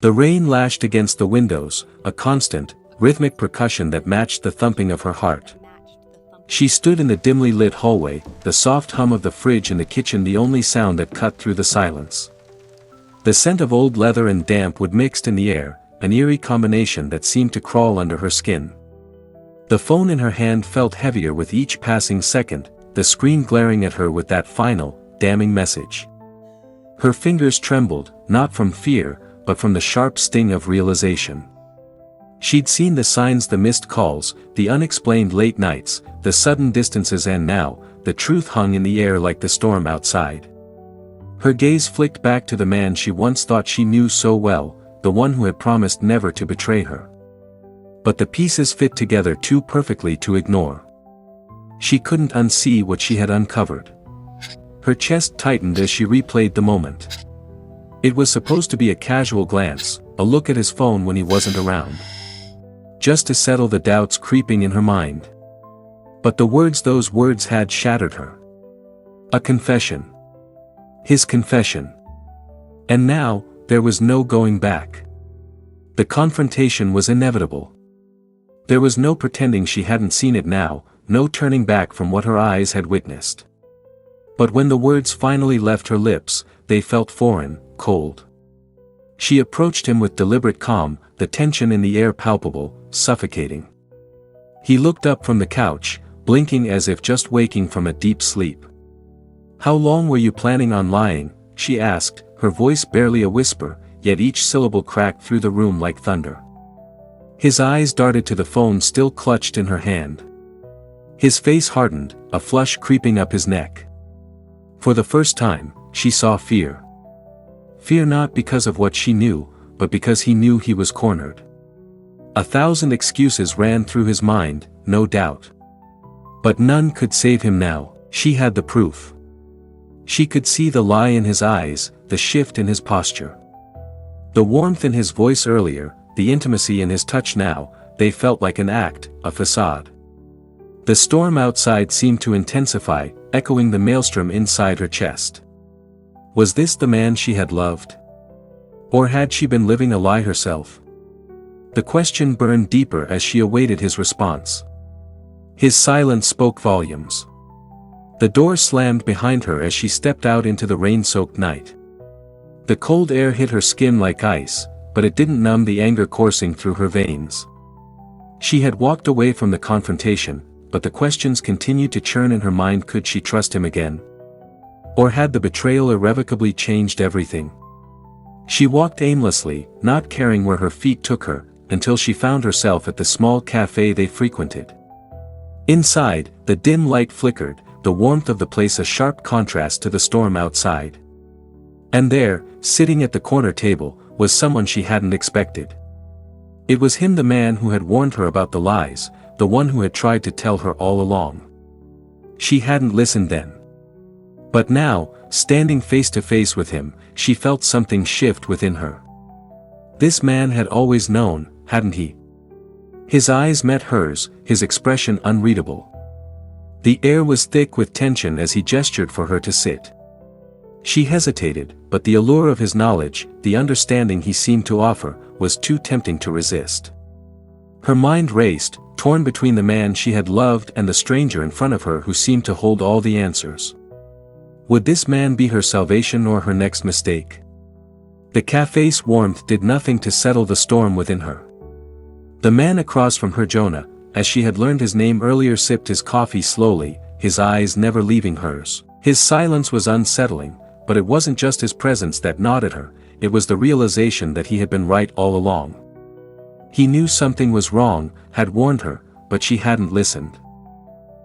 The rain lashed against the windows, a constant, rhythmic percussion that matched the thumping of her heart. She stood in the dimly lit hallway, the soft hum of the fridge in the kitchen the only sound that cut through the silence. The scent of old leather and damp wood mixed in the air, an eerie combination that seemed to crawl under her skin. The phone in her hand felt heavier with each passing second, the screen glaring at her with that final, damning message. Her fingers trembled, not from fear, but from the sharp sting of realization. She'd seen the signs, the missed calls, the unexplained late nights, the sudden distances, and now, the truth hung in the air like the storm outside. Her gaze flicked back to the man she once thought she knew so well, the one who had promised never to betray her. But the pieces fit together too perfectly to ignore. She couldn't unsee what she had uncovered. Her chest tightened as she replayed the moment. It was supposed to be a casual glance, a look at his phone when he wasn't around. Just to settle the doubts creeping in her mind. But those words had shattered her. A confession. His confession. And now, there was no going back. The confrontation was inevitable. There was no pretending she hadn't seen it now, no turning back from what her eyes had witnessed. But when the words finally left her lips, they felt foreign, cold. She approached him with deliberate calm, the tension in the air palpable, suffocating. He looked up from the couch, blinking as if just waking from a deep sleep. "How long were you planning on lying?" she asked, her voice barely a whisper, yet each syllable cracked through the room like thunder. His eyes darted to the phone still clutched in her hand. His face hardened, a flush creeping up his neck. For the first time, she saw fear. Fear not because of what she knew, but because he knew he was cornered. 1,000 excuses ran through his mind, no doubt. But none could save him now, she had the proof. She could see the lie in his eyes, the shift in his posture. The warmth in his voice earlier, the intimacy in his touch now, they felt like an act, a facade. The storm outside seemed to intensify, echoing the maelstrom inside her chest. Was this the man she had loved? Or had she been living a lie herself? The question burned deeper as she awaited his response. His silence spoke volumes. The door slammed behind her as she stepped out into the rain-soaked night. The cold air hit her skin like ice, but it didn't numb the anger coursing through her veins. She had walked away from the confrontation, but the questions continued to churn in her mind. Could she trust him again? Or had the betrayal irrevocably changed everything? She walked aimlessly, not caring where her feet took her, until she found herself at the small cafe they frequented. Inside, the dim light flickered, the warmth of the place a sharp contrast to the storm outside. And there, sitting at the corner table, was someone she hadn't expected. It was him, the man who had warned her about the lies, the one who had tried to tell her all along. She hadn't listened then. But now, standing face to face with him, she felt something shift within her. This man had always known, hadn't he? His eyes met hers, his expression unreadable. The air was thick with tension as he gestured for her to sit. She hesitated, but the allure of his knowledge, the understanding he seemed to offer, was too tempting to resist. Her mind raced, torn between the man she had loved and the stranger in front of her who seemed to hold all the answers. Would this man be her salvation or her next mistake? The cafe's warmth did nothing to settle the storm within her. The man across from her, Jonah, as she had learned his name earlier, sipped his coffee slowly, his eyes never leaving hers. His silence was unsettling, but it wasn't just his presence that gnawed at her, it was the realization that he had been right all along. He knew something was wrong, had warned her, but she hadn't listened.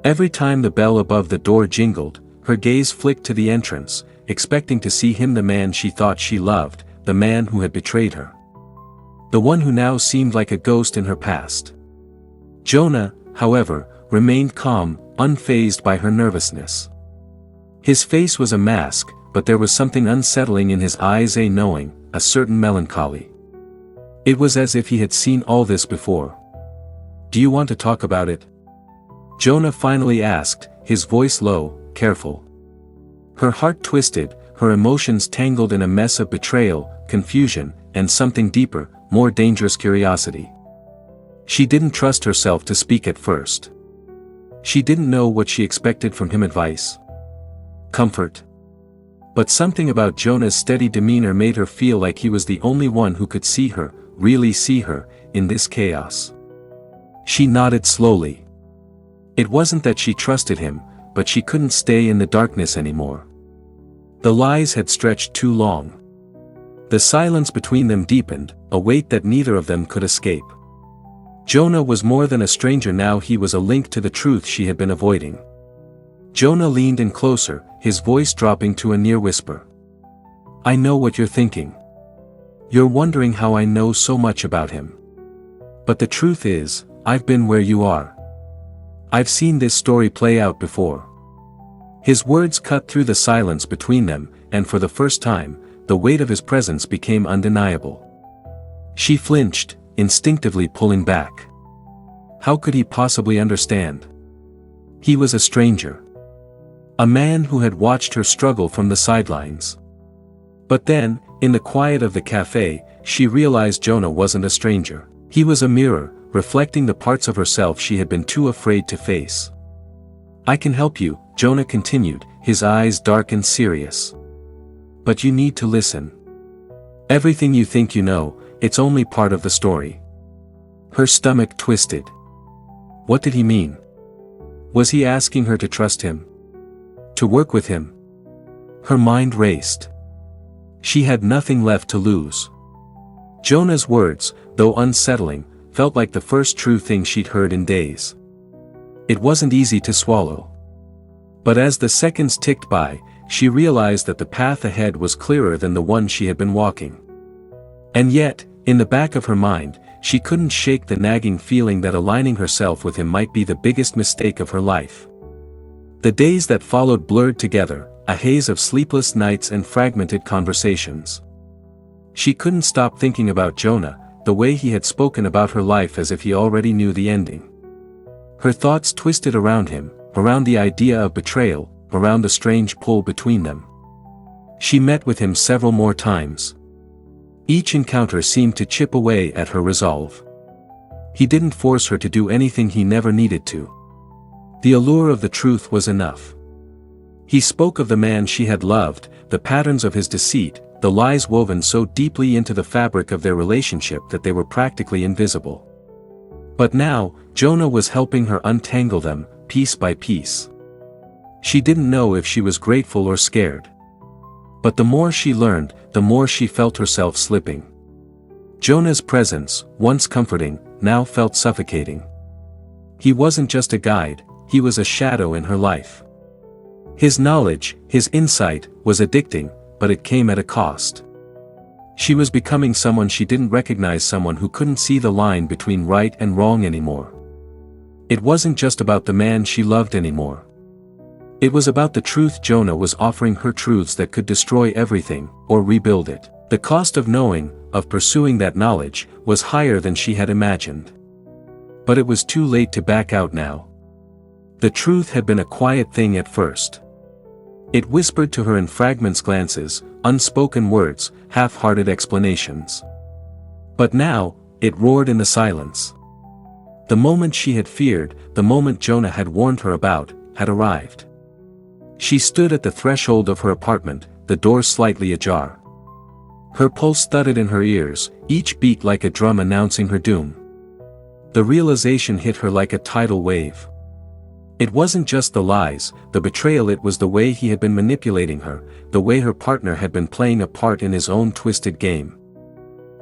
Every time the bell above the door jingled, her gaze flicked to the entrance, expecting to see him, the man she thought she loved, the man who had betrayed her. The one who now seemed like a ghost in her past. Jonah, however, remained calm, unfazed by her nervousness. His face was a mask, but there was something unsettling in his eyes, a knowing, a certain melancholy. It was as if he had seen all this before. "Do you want to talk about it?" Jonah finally asked, his voice low, careful. Her heart twisted, her emotions tangled in a mess of betrayal, confusion, and something deeper, more dangerous curiosity. She didn't trust herself to speak at first. She didn't know what she expected from him: advice, comfort. But something about Jonah's steady demeanor made her feel like he was the only one who could see her, really see her, in this chaos. She nodded slowly. It wasn't that she trusted him, but she couldn't stay in the darkness anymore. The lies had stretched too long. The silence between them deepened, a weight that neither of them could escape. Jonah was more than a stranger now, he was a link to the truth she had been avoiding. Jonah leaned in closer, his voice dropping to a near whisper. "I know what you're thinking. You're wondering how I know so much about him. But the truth is, I've been where you are. I've seen this story play out before." His words cut through the silence between them, and for the first time, the weight of his presence became undeniable. She flinched, instinctively pulling back. How could he possibly understand? He was a stranger. A man who had watched her struggle from the sidelines. But then, in the quiet of the cafe, she realized Jonah wasn't a stranger. He was a mirror, reflecting the parts of herself she had been too afraid to face. "I can help you," Jonah continued, his eyes dark and serious. "But you need to listen. Everything you think you know, it's only part of the story." Her stomach twisted. What did he mean? Was he asking her to trust him? To work with him? Her mind raced. She had nothing left to lose. Jonah's words, though unsettling, felt like the first true thing she'd heard in days. It wasn't easy to swallow. But as the seconds ticked by, she realized that the path ahead was clearer than the one she had been walking. And yet, in the back of her mind, she couldn't shake the nagging feeling that aligning herself with him might be the biggest mistake of her life. The days that followed blurred together, a haze of sleepless nights and fragmented conversations. She couldn't stop thinking about Jonah, the way he had spoken about her life as if he already knew the ending. Her thoughts twisted around him, around the idea of betrayal, around the strange pull between them. She met with him several more times. Each encounter seemed to chip away at her resolve. He didn't force her to do anything he never needed to. The allure of the truth was enough. He spoke of the man she had loved, the patterns of his deceit, the lies woven so deeply into the fabric of their relationship that they were practically invisible. But now, Jonah was helping her untangle them, piece by piece. She didn't know if she was grateful or scared. But the more she learned, the more she felt herself slipping. Jonah's presence, once comforting, now felt suffocating. He wasn't just a guide, he was a shadow in her life. His knowledge, his insight, was addicting, but it came at a cost. She was becoming someone she didn't recognize, someone who couldn't see the line between right and wrong anymore. It wasn't just about the man she loved anymore. It was about the truth Jonah was offering her, truths that could destroy everything, or rebuild it. The cost of knowing, of pursuing that knowledge, was higher than she had imagined. But it was too late to back out now. The truth had been a quiet thing at first. It whispered to her in fragments, glances, unspoken words, half-hearted explanations. But now, it roared in the silence. The moment she had feared, the moment Jonah had warned her about, had arrived. She stood at the threshold of her apartment, the door slightly ajar. Her pulse thudded in her ears, each beat like a drum announcing her doom. The realization hit her like a tidal wave. It wasn't just the lies, the betrayal, it was the way he had been manipulating her, the way her partner had been playing a part in his own twisted game.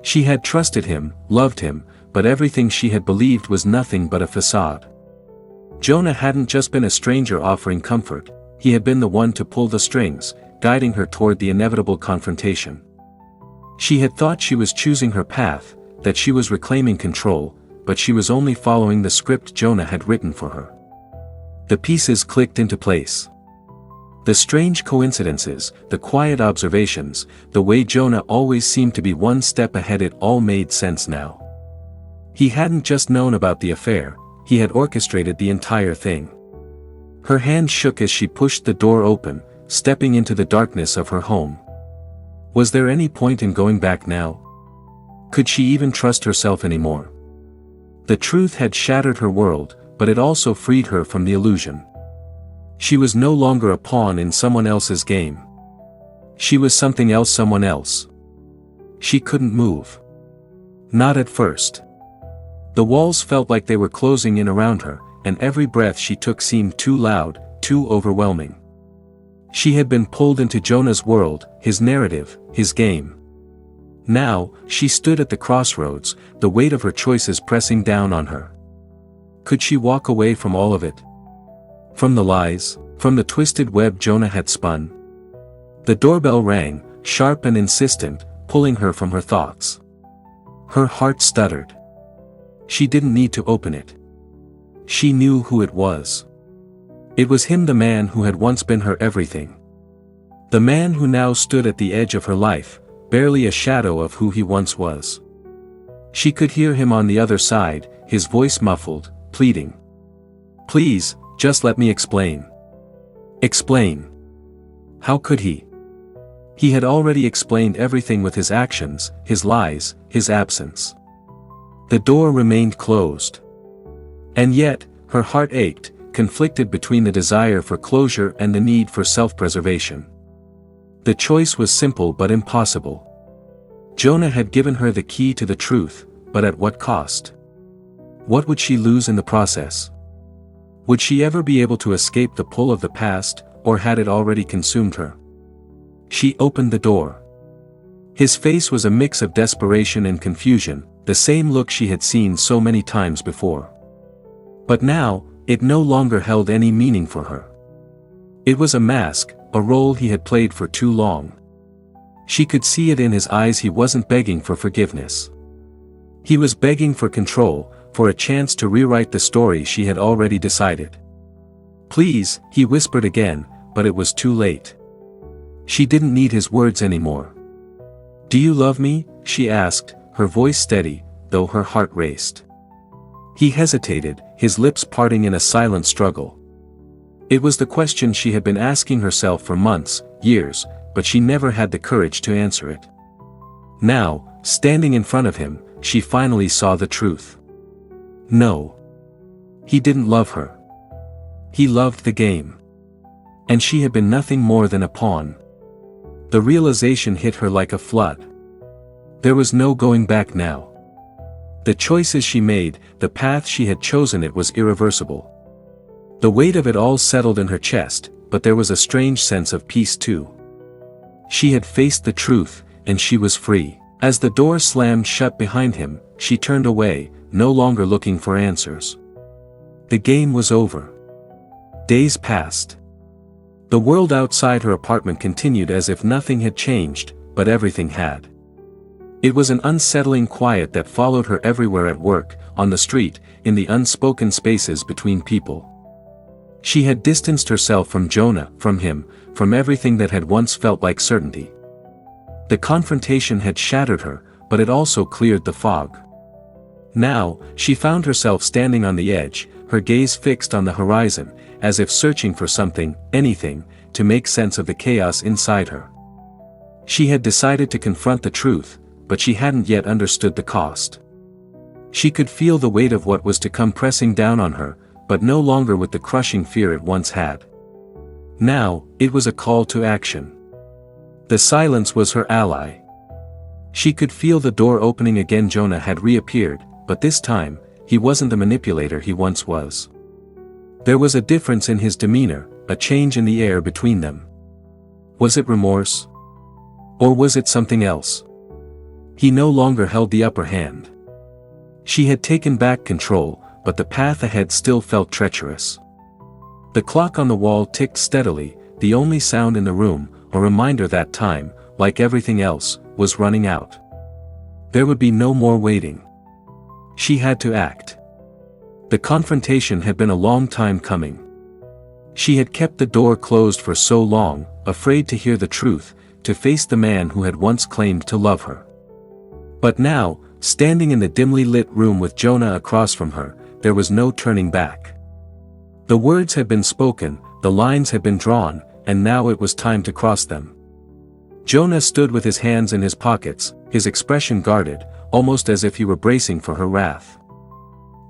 She had trusted him, loved him, but everything she had believed was nothing but a facade. Jonah hadn't just been a stranger offering comfort, he had been the one to pull the strings, guiding her toward the inevitable confrontation. She had thought she was choosing her path, that she was reclaiming control, but she was only following the script Jonah had written for her. The pieces clicked into place. The strange coincidences, the quiet observations, the way Jonah always seemed to be one step ahead, it all made sense now. He hadn't just known about the affair, he had orchestrated the entire thing. Her hand shook as she pushed the door open, stepping into the darkness of her home. Was there any point in going back now? Could she even trust herself anymore? The truth had shattered her world, but it also freed her from the illusion. She was no longer a pawn in someone else's game. She was something else, someone else. She couldn't move. Not at first. The walls felt like they were closing in around her, and every breath she took seemed too loud, too overwhelming. She had been pulled into Jonah's world, his narrative, his game. Now, she stood at the crossroads, the weight of her choices pressing down on her. Could she walk away from all of it? From the lies, from the twisted web Jonah had spun? The doorbell rang, sharp and insistent, pulling her from her thoughts. Her heart stuttered. She didn't need to open it. She knew who it was. It was him, the man who had once been her everything. The man who now stood at the edge of her life, barely a shadow of who he once was. She could hear him on the other side, his voice muffled, pleading. Please, just let me explain. Explain. How could he? He had already explained everything with his actions, his lies, his absence. The door remained closed. And yet, her heart ached, conflicted between the desire for closure and the need for self-preservation. The choice was simple but impossible. Jonah had given her the key to the truth, but at what cost? What would she lose in the process? Would she ever be able to escape the pull of the past, or had it already consumed her? She opened the door. His face was a mix of desperation and confusion, the same look she had seen so many times before. But now, it no longer held any meaning for her. It was a mask, a role he had played for too long. She could see it in his eyes. He wasn't begging for forgiveness. He was begging for control, for a chance to rewrite the story she had already decided. Please, he whispered again, but it was too late. She didn't need his words anymore. Do you love me? She asked, her voice steady, though her heart raced. He hesitated, his lips parting in a silent struggle. It was the question she had been asking herself for months, years, but she never had the courage to answer it. Now, standing in front of him, she finally saw the truth. No. He didn't love her. He loved the game. And she had been nothing more than a pawn. The realization hit her like a flood. There was no going back now. The choices she made, the path she had chosen, it was irreversible. The weight of it all settled in her chest, but there was a strange sense of peace too. She had faced the truth, and she was free. As the door slammed shut behind him, she turned away, no longer looking for answers. The game was over. Days passed. The world outside her apartment continued as if nothing had changed, but everything had. It was an unsettling quiet that followed her everywhere, at work, on the street, in the unspoken spaces between people. She had distanced herself from Jonah, from him, from everything that had once felt like certainty. The confrontation had shattered her, but it also cleared the fog. Now, she found herself standing on the edge, her gaze fixed on the horizon, as if searching for something, anything, to make sense of the chaos inside her. She had decided to confront the truth, but she hadn't yet understood the cost. She could feel the weight of what was to come pressing down on her, but no longer with the crushing fear it once had. Now, it was a call to action. The silence was her ally. She could feel the door opening again. Jonah had reappeared, but this time, he wasn't the manipulator he once was. There was a difference in his demeanor, a change in the air between them. Was it remorse? Or was it something else? He no longer held the upper hand. She had taken back control, but the path ahead still felt treacherous. The clock on the wall ticked steadily, the only sound in the room, a reminder that time, like everything else, was running out. There would be no more waiting. She had to act. The confrontation had been a long time coming. She had kept the door closed for so long, afraid to hear the truth, to face the man who had once claimed to love her. But now, standing in the dimly lit room with Jonah across from her, there was no turning back. The words had been spoken, the lines had been drawn, and now it was time to cross them. Jonah stood with his hands in his pockets, his expression guarded, almost as if he were bracing for her wrath.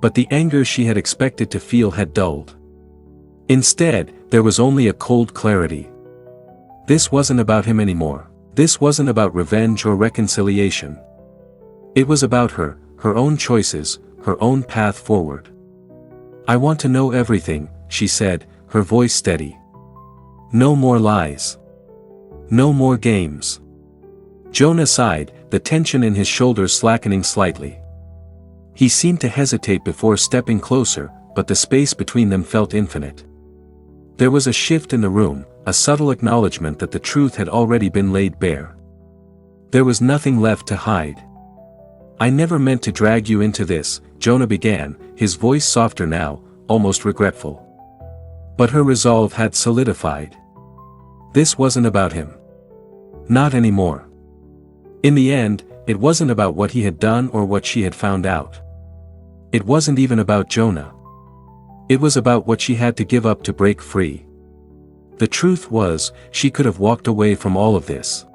But the anger she had expected to feel had dulled. Instead, there was only a cold clarity. This wasn't about him anymore. This wasn't about revenge or reconciliation. It was about her, her own choices, her own path forward. "I want to know everything," she said, her voice steady. "No more lies. No more games." Jonah sighed, the tension in his shoulders slackening slightly. He seemed to hesitate before stepping closer, but the space between them felt infinite. There was a shift in the room, a subtle acknowledgement that the truth had already been laid bare. There was nothing left to hide. "I never meant to drag you into this," Jonah began, his voice softer now, almost regretful. But her resolve had solidified. This wasn't about him. Not anymore. In the end, it wasn't about what he had done or what she had found out. It wasn't even about Jonah. It was about what she had to give up to break free. The truth was, she could have walked away from all of this.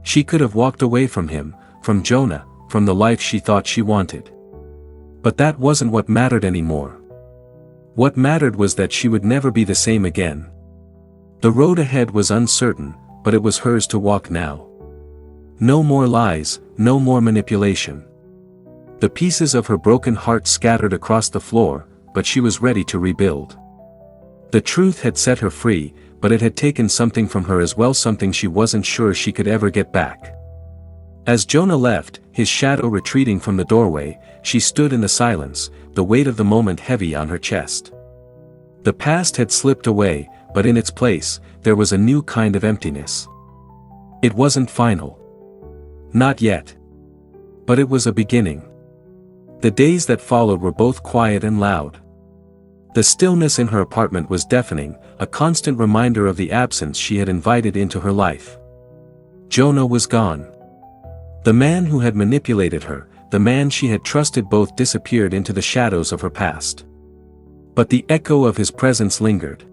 She could have walked away from him, from Jonah, from the life she thought she wanted. But that wasn't what mattered anymore. What mattered was that she would never be the same again. The road ahead was uncertain, but it was hers to walk now. No more lies, no more manipulation. The pieces of her broken heart scattered across the floor, but she was ready to rebuild. The truth had set her free, but it had taken something from her as well, something she wasn't sure she could ever get back. As Jonah left, his shadow retreating from the doorway, she stood in the silence, the weight of the moment heavy on her chest. The past had slipped away, but in its place, there was a new kind of emptiness. It wasn't final. Not yet. But it was a beginning. The days that followed were both quiet and loud. The stillness in her apartment was deafening, a constant reminder of the absence she had invited into her life. Jonah was gone. The man who had manipulated her, the man she had trusted, both disappeared into the shadows of her past. But the echo of his presence lingered.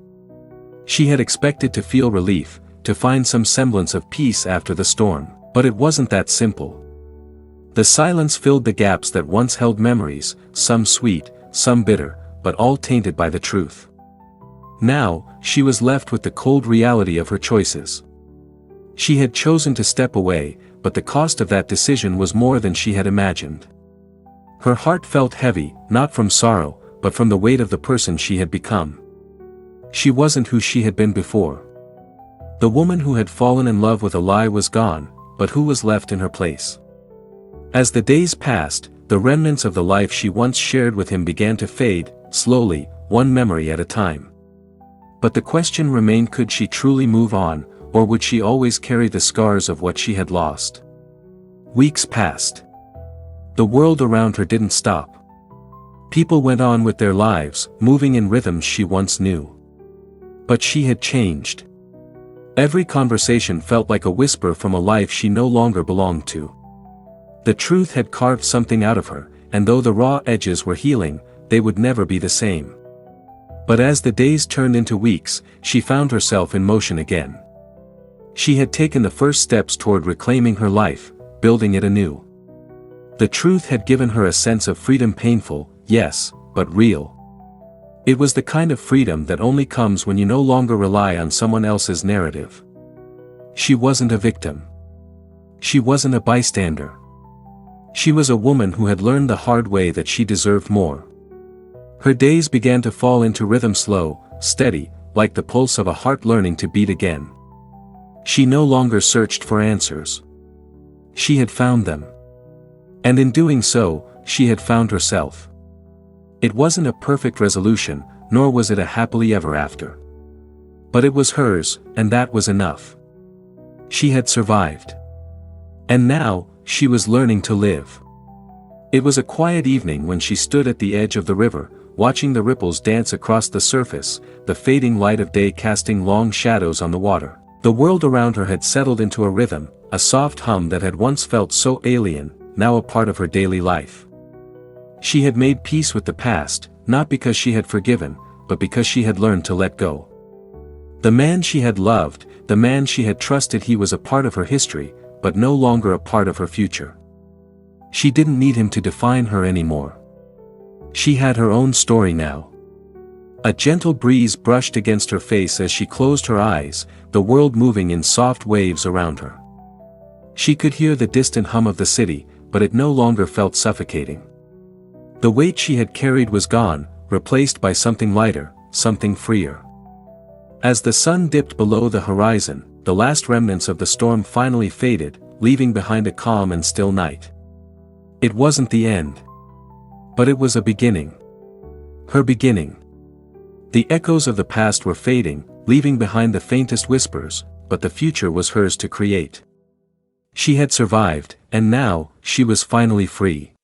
She had expected to feel relief, to find some semblance of peace after the storm, but it wasn't that simple. The silence filled the gaps that once held memories, some sweet, some bitter, but all tainted by the truth. Now, she was left with the cold reality of her choices. She had chosen to step away, but the cost of that decision was more than she had imagined. Her heart felt heavy, not from sorrow, but from the weight of the person she had become. She wasn't who she had been before. The woman who had fallen in love with a lie was gone, but who was left in her place? As the days passed, the remnants of the life she once shared with him began to fade, slowly, one memory at a time. But the question remained, could she truly move on, or would she always carry the scars of what she had lost? Weeks passed. The world around her didn't stop. People went on with their lives, moving in rhythms she once knew. But she had changed. Every conversation felt like a whisper from a life she no longer belonged to. The truth had carved something out of her, and though the raw edges were healing, they would never be the same. But as the days turned into weeks, she found herself in motion again. She had taken the first steps toward reclaiming her life, building it anew. The truth had given her a sense of freedom, painful, yes, but real. It was the kind of freedom that only comes when you no longer rely on someone else's narrative. She wasn't a victim. She wasn't a bystander. She was a woman who had learned the hard way that she deserved more. Her days began to fall into rhythm, slow, steady, like the pulse of a heart learning to beat again. She no longer searched for answers. She had found them. And in doing so, she had found herself. It wasn't a perfect resolution, nor was it a happily ever after. But it was hers, and that was enough. She had survived. And now, she was learning to live. It was a quiet evening when she stood at the edge of the river, watching the ripples dance across the surface, the fading light of day casting long shadows on the water. The world around her had settled into a rhythm, a soft hum that had once felt so alien, now a part of her daily life. She had made peace with the past, not because she had forgiven, but because she had learned to let go. The man she had loved, the man she had trusted, he was a part of her history, but no longer a part of her future. She didn't need him to define her anymore. She had her own story now. A gentle breeze brushed against her face as she closed her eyes, the world moving in soft waves around her. She could hear the distant hum of the city, but it no longer felt suffocating. The weight she had carried was gone, replaced by something lighter, something freer. As the sun dipped below the horizon, the last remnants of the storm finally faded, leaving behind a calm and still night. It wasn't the end. But it was a beginning. Her beginning. The echoes of the past were fading, leaving behind the faintest whispers, but the future was hers to create. She had survived, and now, she was finally free.